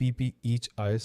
PPHIS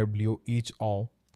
WHO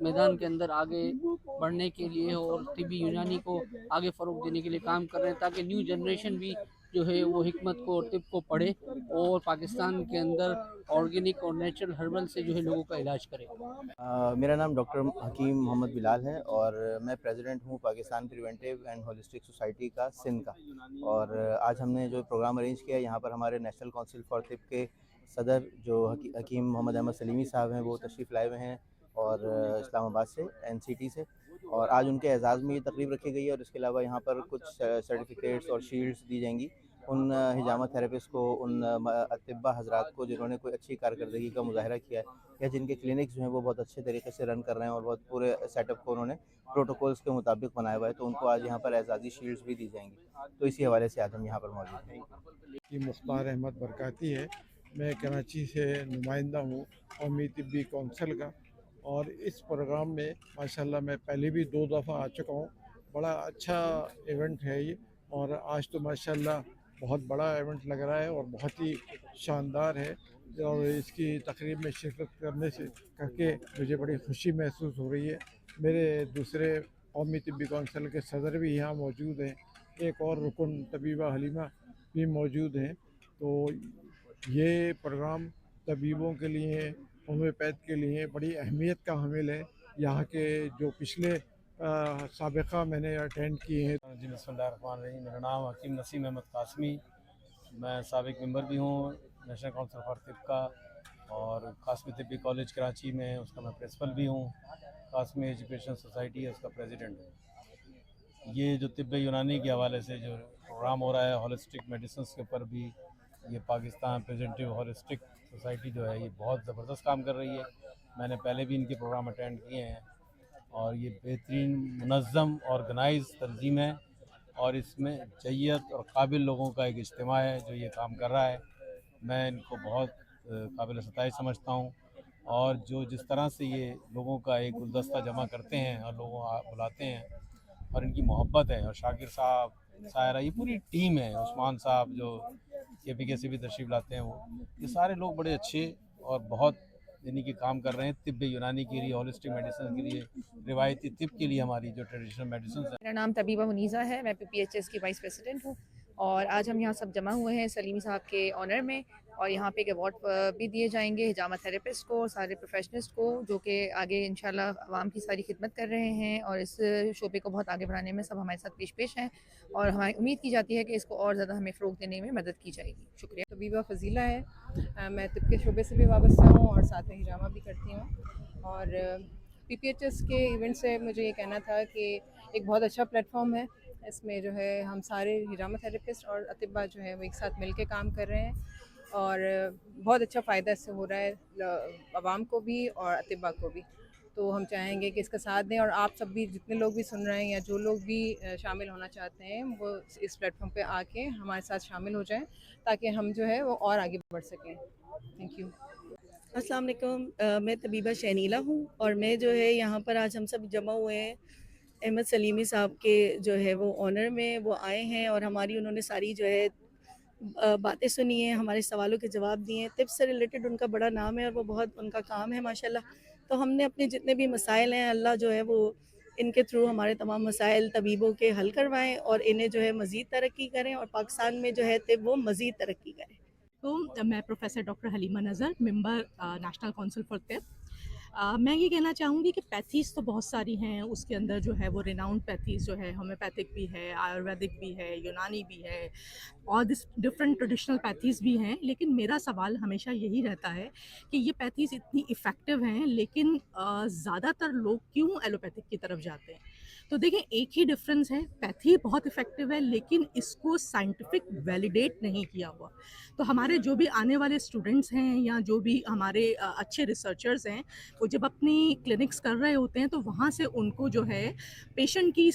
میدان کے اندر آگے بڑھنے کے لیے اور طبی یونانی کو آگے فروغ دینے کے لیے کام کر رہے ہیں، تاکہ نیو جنریشن بھی جو ہے وہ حکمت کو اور طب کو پڑھے اور پاکستان کے اندر آرگینک اور نیچرل ہربل سے جو ہے لوگوں کا علاج کرے۔ میرا نام ڈاکٹر حکیم محمد بلال ہے اور میں پریزیڈنٹ ہوں Pakistan preventive and holistic society کا سندھ کا، اور آج ہم نے جو پروگرام ارینج کیا ہے یہاں پر ہمارے نیشنل کونسل فار طب کے صدر جو حکیم محمد احمد سلیمی صاحب ہیں وہ تشریف لائے ہوئے ہیں، اور اسلام آباد سے NCT سے، اور آج ان کے اعزاز میں یہ تقریب رکھی گئی ہے، اور اس کے علاوہ یہاں پر کچھ سرٹیفکیٹس اور شیلڈس دی جائیں گی ان ہجامہ تھراپسٹ کو، ان اطباء حضرات کو جنہوں نے کوئی اچھی کارکردگی کا مظاہرہ کیا ہے یا جن کے کلینکس جو ہیں وہ بہت اچھے طریقے سے رن کر رہے ہیں اور بہت پورے سیٹ اپ کو انہوں نے پروٹوکولز کے مطابق بنایا ہوا ہے، تو ان کو آج یہاں پر اعزازی شیلڈس بھی دی جائیں گی۔ تو اسی حوالے سے آج ہم یہاں پر موجود ہیں۔ کی مختار احمد برکاتی ہے، میں کراچی سے نمائندہ ہوں قومی طبی کونسل کا، اور اس پروگرام میں ماشاءاللہ میں پہلے بھی 2 دفعہ آ چکا ہوں۔ بڑا اچھا ایونٹ ہے یہ، اور آج تو ماشاءاللہ بہت بڑا ایونٹ لگ رہا ہے اور بہت ہی شاندار ہے، اور اس کی تقریب میں شرکت کر کے مجھے بڑی خوشی محسوس ہو رہی ہے۔ میرے دوسرے قومی طبی کونسل کے صدر بھی یہاں موجود ہیں، ایک اور رکن طبیبہ حلیمہ بھی موجود ہیں، تو یہ پروگرام طبیبوں کے لیے، ہومیوپیتھ کے لیے بڑی اہمیت کا حامل ہے۔ یہاں کے جو پچھلے سابقہ میں نے اٹینڈ کیے ہیں۔ جی بسم اللہ الرحمن الرحیم، میرا نام حکیم نسیم احمد قاسمی، میں سابق ممبر بھی ہوں نیشنل کونسل فار طب کا، اور قاسمی طبی کالج کراچی میں اس کا میں پرنسپل بھی ہوں، قاسمی ایجوکیشن سوسائٹی ہے اس کا پریزیڈنٹ ہوں۔ یہ جو طب یونانی کے حوالے سے جو پروگرام ہو رہا ہے ہولسٹک میڈیسنس کے اوپر بھی، یہ پاکستان پریزنٹیو ہولسٹک سوسائٹی جو ہے یہ بہت زبردست کام کر رہی ہے۔ میں نے پہلے بھی ان کے پروگرام اٹینڈ کیے ہیں، اور یہ بہترین منظم آرگنائز تنظیم ہے، اور اس میں جیت اور قابل لوگوں کا ایک اجتماع ہے جو یہ کام کر رہا ہے۔ میں ان کو بہت قابل ستائش سمجھتا ہوں، اور جو جس طرح سے یہ لوگوں کا ایک گلدستہ جمع کرتے ہیں اور لوگوں بلاتے ہیں، اور ان کی محبت ہے، اور شاکر صاحب، سائرہ، یہ پوری ٹیم ہے، عثمان صاحب جو KPK سے بھی تشریف لاتے ہیں، وہ یہ سارے لوگ بڑے اچھے اور بہت یعنی کہ کام کر رہے ہیں طب یونانی کے لیے، ہولسٹک میڈیسن کے لیے، روایتی طب کے لیے، ہماری جو ٹریڈیشنل میڈیسنز ہیں۔ میرا نام طبیبہ منیزہ ہے، میں PPHS کی وائس پریزیڈنٹ ہوں، اور آج ہم یہاں سب جمع ہوئے ہیں سلیمی صاحب کے آنر میں، اور یہاں پہ ایک ایوارڈ بھی دیے جائیں گے ہجامہ تھراپسٹ کو اور سارے پروفیشنلسٹ کو جو کہ آگے انشاءاللہ عوام کی ساری خدمت کر رہے ہیں، اور اس شعبے کو بہت آگے بڑھانے میں سب ہمارے ساتھ پیش ہیں، اور ہماری امید کی جاتی ہے کہ اس کو اور زیادہ ہمیں فروغ دینے میں مدد کی جائے گی۔ شکریہ۔ طبیبہ فضیلہ ہے، میں طب کے شعبے سے بھی وابستہ ہوں اور ساتھ میں ہجامہ بھی کرتی ہوں، اور PPHS کے ایونٹ سے مجھے یہ کہنا تھا کہ ایک بہت اچھا پلیٹ فارم ہے، اس میں جو ہے ہم سارے ہجامہ تھراپسٹ اور اطباء جو ہے وہ ایک ساتھ مل کے کام کر رہے ہیں، اور بہت اچھا فائدہ اس سے ہو رہا ہے عوام کو بھی اور اطباء کو بھی۔ تو ہم چاہیں گے کہ اس کا ساتھ دیں، اور آپ سب بھی جتنے لوگ بھی سن رہے ہیں یا جو لوگ بھی شامل ہونا چاہتے ہیں وہ اس پلیٹ فارم پہ آ کے ہمارے ساتھ شامل ہو جائیں، تاکہ ہم جو ہے وہ اور آگے بڑھ سکیں۔ Thank you. السلام علیکم، میں طبیبہ شہنیلہ ہوں، اور میں جو ہے یہاں پر آج ہم سب جمع ہوئے ہیں احمد سلیمی صاحب کے جو ہے وہ آنر میں، وہ آئے ہیں اور ہماری انہوں نے ساری جو ہے باتیں سنی ہیں، ہمارے سوالوں کے جواب دیے ہیں۔ طب سے ریلیٹڈ ان کا بڑا نام ہے اور وہ بہت ان کا کام ہے ماشاءاللہ، تو ہم نے اپنے جتنے بھی مسائل ہیں اللہ جو ہے وہ ان کے تھرو ہمارے تمام مسائل طبیبوں کے حل کروائیں، اور انہیں جو ہے مزید ترقی کریں، اور پاکستان میں جو ہے طب وہ مزید ترقی کریں۔ تو میں پروفیسر ڈاکٹر حلیمہ نظر، ممبر نیشنل کونسل فار طب۔ میں یہ کہنا چاہوں گی کہ پیتھیز تو بہت ساری ہیں، اس کے اندر جو ہے وہ ریناؤنڈ پیتھیز جو ہے ہومیوپیتھک بھی ہے، آیورویدک بھی ہے، یونانی بھی ہے، اور ڈفرینٹ ٹریڈیشنل پیتھیز بھی ہیں، لیکن میرا سوال ہمیشہ یہی رہتا ہے کہ یہ پیتھیز اتنی افیکٹو ہیں، لیکن زیادہ تر لوگ کیوں ایلوپیتھک کی طرف جاتے ہیں؟ تو دیکھیں ایک ہی ڈفرینس ہے، پیتھی بہت افیکٹو ہے لیکن اس کو سائنٹیفک ویلیڈیٹ نہیں کیا ہوا۔ تو ہمارے جو بھی آنے والے اسٹوڈنٹس ہیں یا جو بھی ہمارے اچھے ریسرچرز ہیں، وہ جب اپنی کلینکس کر رہے ہوتے ہیں تو وہاں سے ان کو جو ہے پیشنٹ کی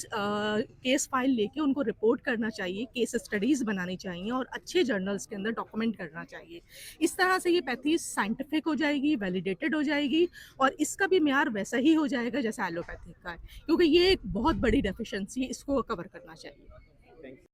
کیس فائل لے کے ان کو رپورٹ کرنا چاہیے، کیس اسٹڈیز بنانی چاہیے، اور اچھے جرنلز کے اندر ڈاکومنٹ کرنا چاہیے۔ اس طرح سے یہ پیتھیز سائنٹیفک ہو جائے گی، ویلیڈیٹڈ ہو جائے گی، اور اس کا بھی معیار ویسا ہی ہو جائے گا جیسا ایلوپیتھک کا ہے، کیونکہ یہ ایک بہت بڑی ڈیفیشنسی ہے، اس کو کور کرنا چاہیے۔